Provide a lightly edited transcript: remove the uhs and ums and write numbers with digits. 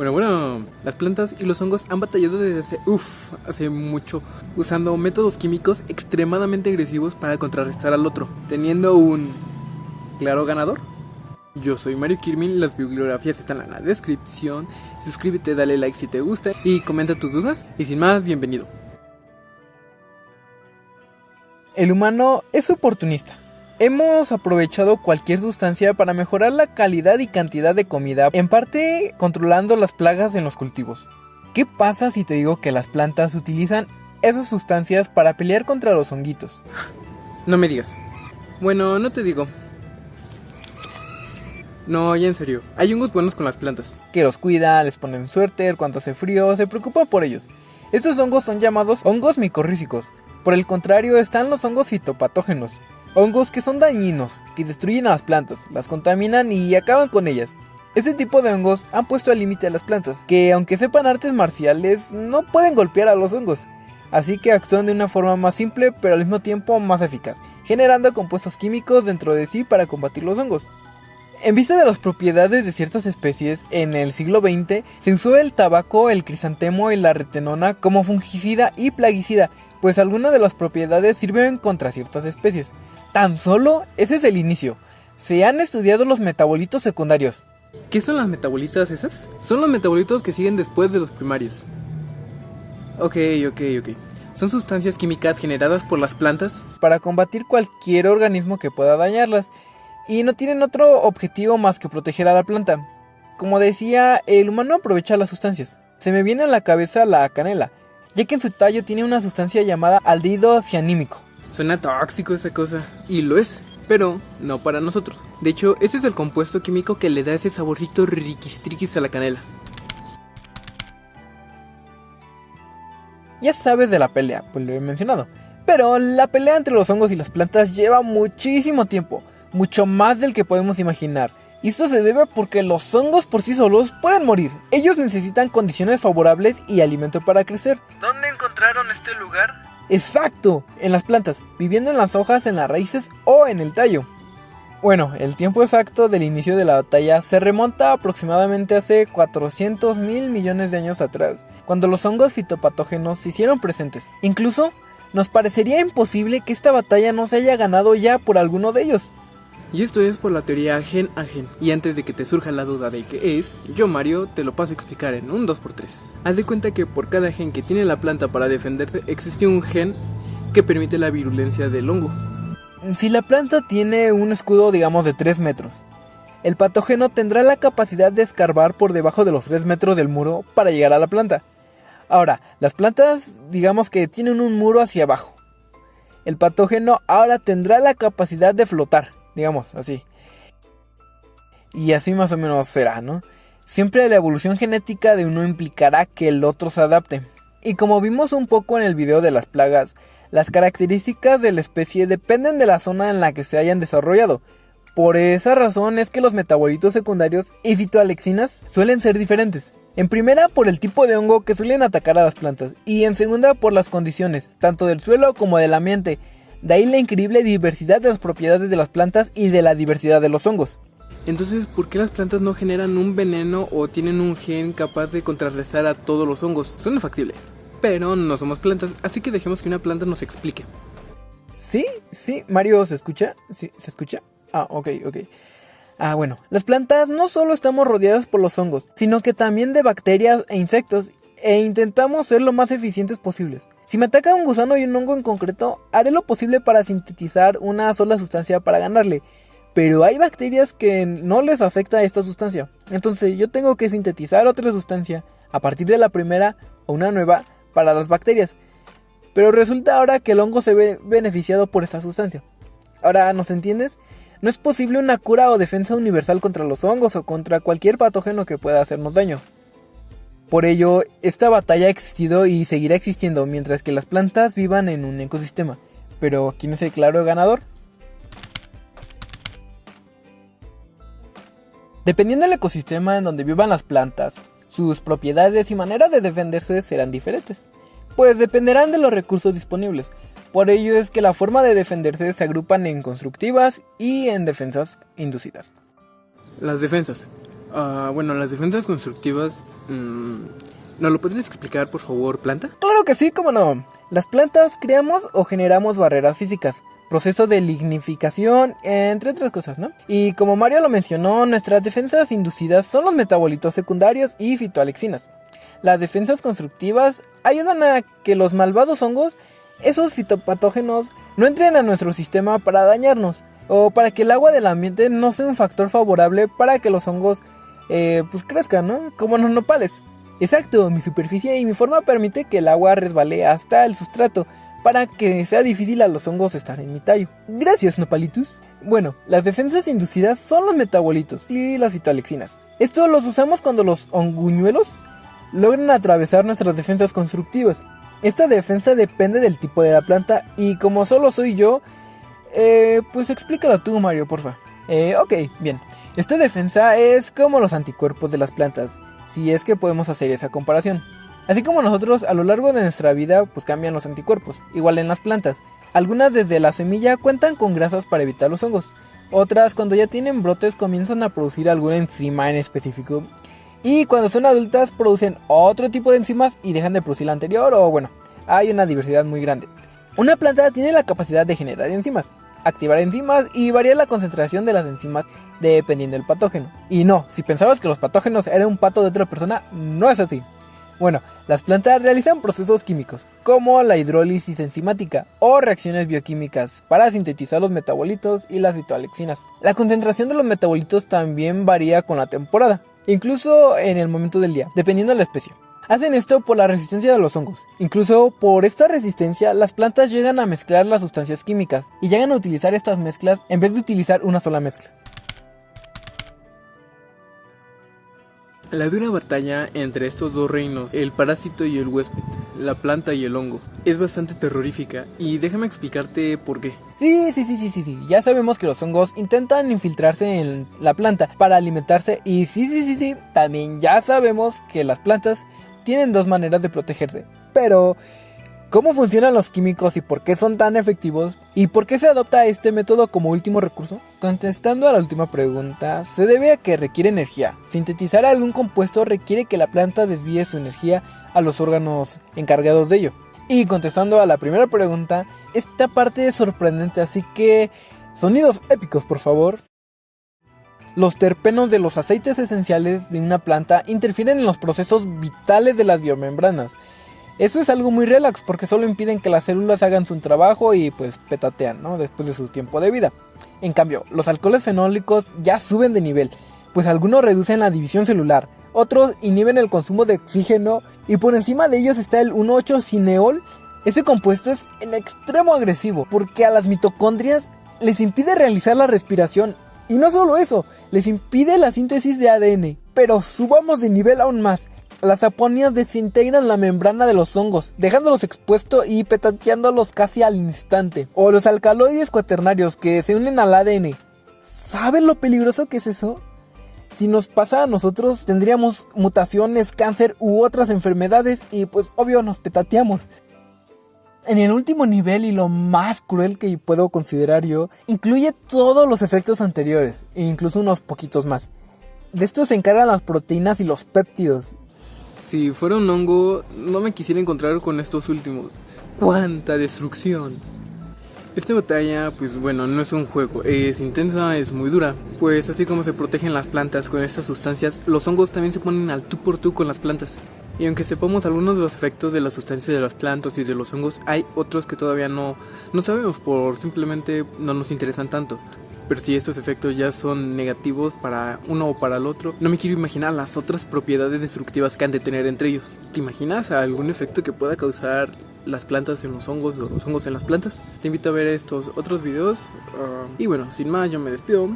Bueno, las plantas y los hongos han batallado desde hace mucho, usando métodos químicos extremadamente agresivos para contrarrestar al otro, teniendo un claro ganador. Yo soy Mario Kirmin, las bibliografías están en la descripción, suscríbete, dale like si te gusta y comenta tus dudas, y sin más, bienvenido. El humano es oportunista. Hemos aprovechado cualquier sustancia para mejorar la calidad y cantidad de comida, en parte controlando las plagas en los cultivos. ¿Qué pasa si te digo que las plantas utilizan esas sustancias para pelear contra los honguitos? No me digas. Bueno, no te digo. No, ya en serio, hay hongos buenos con las plantas. Que los cuida, les ponen suéter cuando hace frío, se preocupa por ellos. Estos hongos son llamados hongos micorrízicos. Por el contrario están los hongos fitopatógenos. Hongos que son dañinos, que destruyen a las plantas, las contaminan y acaban con ellas. Este tipo de hongos han puesto al límite a las plantas, que aunque sepan artes marciales, no pueden golpear a los hongos. Así que actúan de una forma más simple, pero al mismo tiempo más eficaz, generando compuestos químicos dentro de sí para combatir los hongos. En vista de las propiedades de ciertas especies, en el siglo XX se usó el tabaco, el crisantemo y la retenona como fungicida y plaguicida, pues algunas de las propiedades sirven contra ciertas especies. Tan solo ese es el inicio. Se han estudiado los metabolitos secundarios. ¿Qué son las metabolitas esas? Son los metabolitos que siguen después de los primarios. Ok. Son sustancias químicas generadas por las plantas para combatir cualquier organismo que pueda dañarlas, y no tienen otro objetivo más que proteger a la planta. Como decía, el humano aprovecha las sustancias. Se me viene a la cabeza la canela, ya que en su tallo tiene una sustancia llamada aldehído cianímico. Suena tóxico esa cosa, y lo es, pero no para nosotros. De hecho, ese es el compuesto químico que le da ese saborcito riquistriquis a la canela. Ya sabes de la pelea, pues lo he mencionado. Pero la pelea entre los hongos y las plantas lleva muchísimo tiempo, mucho más del que podemos imaginar. Y esto se debe porque los hongos por sí solos pueden morir. Ellos necesitan condiciones favorables y alimento para crecer. ¿Dónde encontraron este lugar? ¡Exacto! En las plantas, viviendo en las hojas, en las raíces o en el tallo. Bueno, el tiempo exacto del inicio de la batalla se remonta aproximadamente hace 400.000 millones de años atrás, cuando los hongos fitopatógenos se hicieron presentes. Incluso, nos parecería imposible que esta batalla no se haya ganado ya por alguno de ellos. Y esto es por la teoría gen a gen. Y antes de que te surja la duda de qué es, yo Mario te lo paso a explicar en un 2x3. Haz de cuenta que por cada gen que tiene la planta para defenderse, existe un gen que permite la virulencia del hongo. Si la planta tiene un escudo, digamos, de 3 metros, el patógeno tendrá la capacidad de escarbar por debajo de los 3 metros del muro para llegar a la planta. Ahora, las plantas, digamos que tienen un muro hacia abajo. El patógeno ahora tendrá la capacidad de flotar, digamos así. Y así más o menos será, ¿no? Siempre la evolución genética de uno implicará que el otro se adapte. Y como vimos un poco en el video de las plagas, las características de la especie dependen de la zona en la que se hayan desarrollado. Por esa razón es que los metabolitos secundarios y fitoalexinas suelen ser diferentes. En primera, por el tipo de hongo que suelen atacar a las plantas, y en segunda, por las condiciones, tanto del suelo como del ambiente. De ahí la increíble diversidad de las propiedades de las plantas y de la diversidad de los hongos. Entonces, ¿por qué las plantas no generan un veneno o tienen un gen capaz de contrarrestar a todos los hongos? Suena factible, pero no somos plantas, así que dejemos que una planta nos explique. Sí, Mario, ¿se escucha? ¿Sí? ¿Se escucha? Ok. Bueno, las plantas no solo estamos rodeadas por los hongos, sino que también de bacterias e insectos, e intentamos ser lo más eficientes posibles. Si me ataca un gusano y un hongo en concreto, haré lo posible para sintetizar una sola sustancia para ganarle, pero hay bacterias que no les afecta esta sustancia, entonces yo tengo que sintetizar otra sustancia a partir de la primera o una nueva para las bacterias, pero resulta ahora que el hongo se ve beneficiado por esta sustancia. Ahora, ¿nos entiendes? No es posible una cura o defensa universal contra los hongos o contra cualquier patógeno que pueda hacernos daño. Por ello, esta batalla ha existido y seguirá existiendo mientras que las plantas vivan en un ecosistema. Pero, ¿quién es el claro ganador? Dependiendo del ecosistema en donde vivan las plantas, sus propiedades y manera de defenderse serán diferentes, pues dependerán de los recursos disponibles. Por ello es que la forma de defenderse se agrupan en constructivas y en defensas inducidas. Las defensas. Bueno, las defensas constructivas... ¿nos lo podrías explicar, por favor, planta? Claro que sí, cómo no. Las plantas creamos o generamos barreras físicas, proceso de lignificación, entre otras cosas, ¿no? Y como Mario lo mencionó, nuestras defensas inducidas son los metabolitos secundarios y fitoalexinas. Las defensas constructivas ayudan a que los malvados hongos, esos fitopatógenos, no entren a nuestro sistema para dañarnos, o para que el agua del ambiente no sea un factor favorable para que los hongos pues crezcan, ¿no? Como los nopales. Exacto, mi superficie y mi forma permite que el agua resbale hasta el sustrato, para que sea difícil a los hongos estar en mi tallo. Gracias, nopalitus. Bueno, las defensas inducidas son los metabolitos y las fitoalexinas. Estos los usamos cuando los honguñuelos logran atravesar nuestras defensas constructivas. Esta defensa depende del tipo de la planta y como solo soy yo, pues explícalo tú, Mario, porfa. Ok, bien. Esta defensa es como los anticuerpos de las plantas, si es que podemos hacer esa comparación. Así como nosotros a lo largo de nuestra vida pues cambian los anticuerpos, igual en las plantas. Algunas desde la semilla cuentan con grasas para evitar los hongos. Otras cuando ya tienen brotes comienzan a producir alguna enzima en específico. Y cuando son adultas producen otro tipo de enzimas y dejan de producir la anterior, o bueno, hay una diversidad muy grande. Una planta tiene la capacidad de generar enzimas, activar enzimas y variar la concentración de las enzimas dependiendo del patógeno. Y no, si pensabas que los patógenos eran un pato de otra persona, no es así. Bueno, las plantas realizan procesos químicos, como la hidrólisis enzimática o reacciones bioquímicas para sintetizar los metabolitos y las fitoalexinas. La concentración de los metabolitos también varía con la temporada, incluso en el momento del día, dependiendo de la especie. Hacen esto por la resistencia de los hongos. Incluso por esta resistencia, las plantas llegan a mezclar las sustancias químicas y llegan a utilizar estas mezclas en vez de utilizar una sola mezcla. La dura batalla entre estos dos reinos, el parásito y el huésped, la planta y el hongo, es bastante terrorífica y déjame explicarte por qué. Sí, ya sabemos que los hongos intentan infiltrarse en la planta para alimentarse y sí, también ya sabemos que las plantas tienen dos maneras de protegerse. Pero, ¿cómo funcionan los químicos y por qué son tan efectivos? ¿Y por qué se adopta este método como último recurso? Contestando a la última pregunta, se debe a que requiere energía. Sintetizar algún compuesto requiere que la planta desvíe su energía a los órganos encargados de ello. Y contestando a la primera pregunta, esta parte es sorprendente, así que sonidos épicos, por favor. Los terpenos de los aceites esenciales de una planta interfieren en los procesos vitales de las biomembranas. Eso es algo muy relax porque solo impiden que las células hagan su trabajo y pues petatean, ¿no? Después de su tiempo de vida. En cambio, los alcoholes fenólicos ya suben de nivel, pues algunos reducen la división celular, otros inhiben el consumo de oxígeno y por encima de ellos está el 1,8-cineol. Ese compuesto es el extremo agresivo porque a las mitocondrias les impide realizar la respiración y no solo eso, les impide la síntesis de ADN. Pero subamos de nivel aún más. Las saponinas desintegran la membrana de los hongos, dejándolos expuestos y petateándolos casi al instante. O los alcaloides cuaternarios que se unen al ADN. ¿Saben lo peligroso que es eso? Si nos pasa a nosotros, tendríamos mutaciones, cáncer u otras enfermedades y pues obvio nos petateamos. En el último nivel y lo más cruel que puedo considerar yo, incluye todos los efectos anteriores, e incluso unos poquitos más. De esto se encargan las proteínas y los péptidos. Si fuera un hongo, no me quisiera encontrar con estos últimos. ¡Cuánta destrucción! Esta batalla, pues bueno, no es un juego, es intensa, es muy dura. Pues así como se protegen las plantas con estas sustancias, los hongos también se ponen al tú por tú con las plantas. Y aunque sepamos algunos de los efectos de las sustancias de las plantas y de los hongos, hay otros que todavía no sabemos por simplemente no nos interesan tanto. Pero si estos efectos ya son negativos para uno o para el otro, no me quiero imaginar las otras propiedades destructivas que han de tener entre ellos. ¿Te imaginas algún efecto que pueda causar las plantas en los hongos o los hongos en las plantas? Te invito a ver estos otros videos. Y bueno, sin más, yo me despido.